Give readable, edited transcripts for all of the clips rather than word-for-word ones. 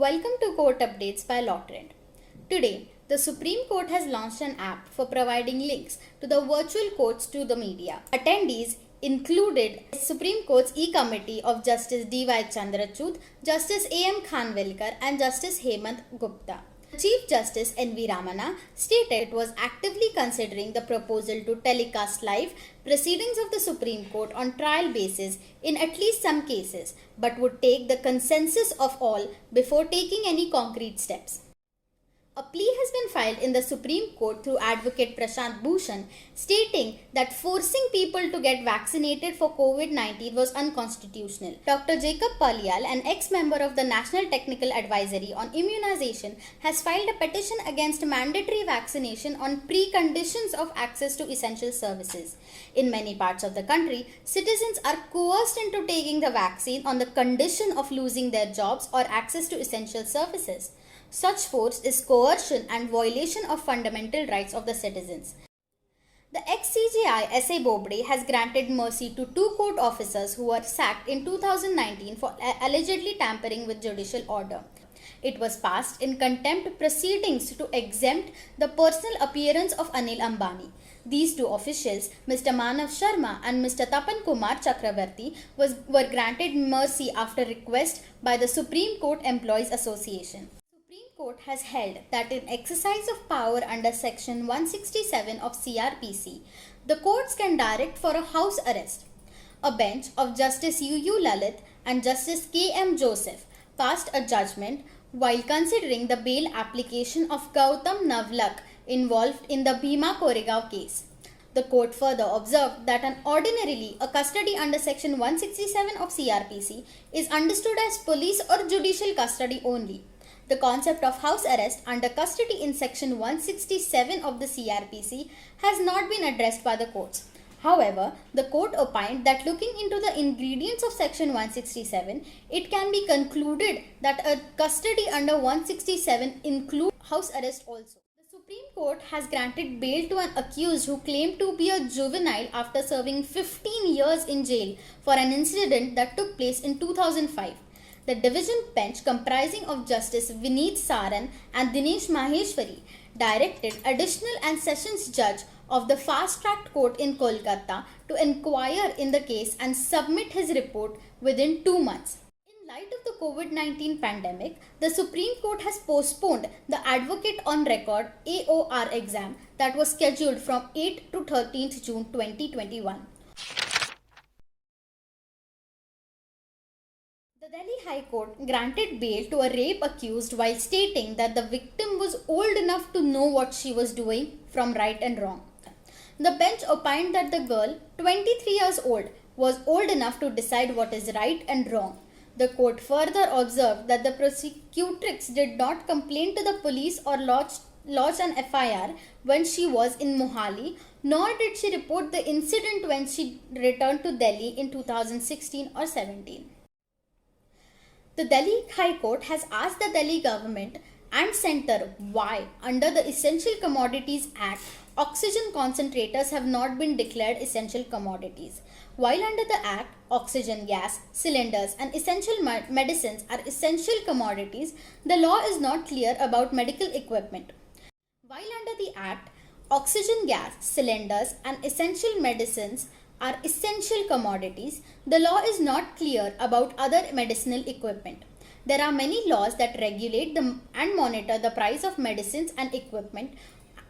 Welcome to Court Updates by LawTrend. Today, the Supreme Court has launched an app for providing links to the virtual courts to the media. Attendees included Supreme Court's E-Committee of Justice D.Y. Chandrachud, Justice A.M. Khanwilkar and Justice Hemant Gupta. Chief Justice N.V. Ramana stated it was actively considering the proposal to telecast live proceedings of the Supreme Court on trial basis in at least some cases, but would take the consensus of all before taking any concrete steps. A plea has been filed in the Supreme Court through Advocate Prashant Bhushan stating that forcing people to get vaccinated for COVID-19 was unconstitutional. Dr. Jacob Paliyal, an ex-member of the National Technical Advisory on Immunization, has filed a petition against mandatory vaccination on preconditions of access to essential services. In many parts of the country, citizens are coerced into taking the vaccine on the condition of losing their jobs or access to essential services. Such force is coercion and violation of fundamental rights of the citizens. The ex-CJI S.A. Bobde has granted mercy to two court officers who were sacked in 2019 for allegedly tampering with judicial order. It was passed in contempt proceedings to exempt the personal appearance of Anil Ambani. These two officials, Mr. Manav Sharma and Mr. Tapan Kumar Chakravarti, were granted mercy after request by the Supreme Court Employees Association. Court has held that in exercise of power under section 167 of CRPC, the courts can direct for a house arrest. A bench of Justice U.U. Lalit and Justice K.M. Joseph passed a judgment while considering the bail application of Gautam Navlak involved in the Bhima Koregaon case. The court further observed that ordinarily a custody under section 167 of CRPC is understood as police or judicial custody only. The concept of house arrest under custody in section 167 of the CRPC has not been addressed by the courts. However, the court opined that looking into the ingredients of section 167, it can be concluded that a custody under 167 includes house arrest also. The Supreme Court has granted bail to an accused who claimed to be a juvenile after serving 15 years in jail for an incident that took place in 2005. The division bench comprising of Justice Vineet Saran and Dinesh Maheshwari directed additional and sessions judge of the fast-track court in Kolkata to inquire in the case and submit his report within 2 months. In light of the COVID-19 pandemic, the Supreme Court has postponed the Advocate on Record AOR exam that was scheduled from 8th to 13th June 2021. The Delhi High Court granted bail to a rape accused while stating that the victim was old enough to know what she was doing from right and wrong. The bench opined that the girl, 23 years old, was old enough to decide what is right and wrong. The court further observed that the prosecutrix did not complain to the police or lodge an FIR when she was in Mohali, nor did she report the incident when she returned to Delhi in 2016 or 17. The Delhi High Court has asked the Delhi government and centre why, under the Essential Commodities Act, oxygen concentrators have not been declared essential commodities. While under the Act, oxygen gas, cylinders and essential medicines are essential commodities, the law is not clear about medical equipment. While under the Act, oxygen gas, cylinders and essential medicines are essential commodities, the law is not clear about other medicinal equipment. There are many laws that regulate and monitor the price of medicines and equipment,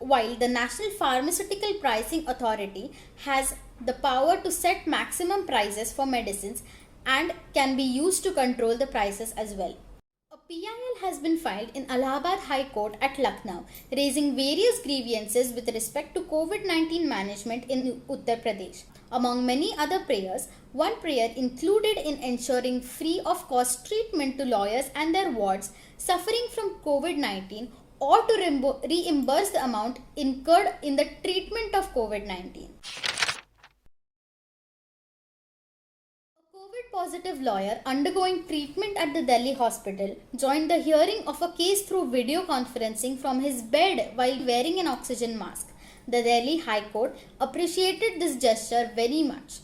while the National Pharmaceutical Pricing Authority has the power to set maximum prices for medicines and can be used to control the prices as well. A PIL has been filed in Allahabad High Court at Lucknow, raising various grievances with respect to COVID-19 management in Uttar Pradesh. Among many other prayers, one prayer included in ensuring free of cost treatment to lawyers and their wards suffering from COVID-19 or to reimburse the amount incurred in the treatment of COVID-19. A COVID-positive lawyer undergoing treatment at the Delhi hospital joined the hearing of a case through video conferencing from his bed while wearing an oxygen mask. The Delhi High Court appreciated this gesture very much.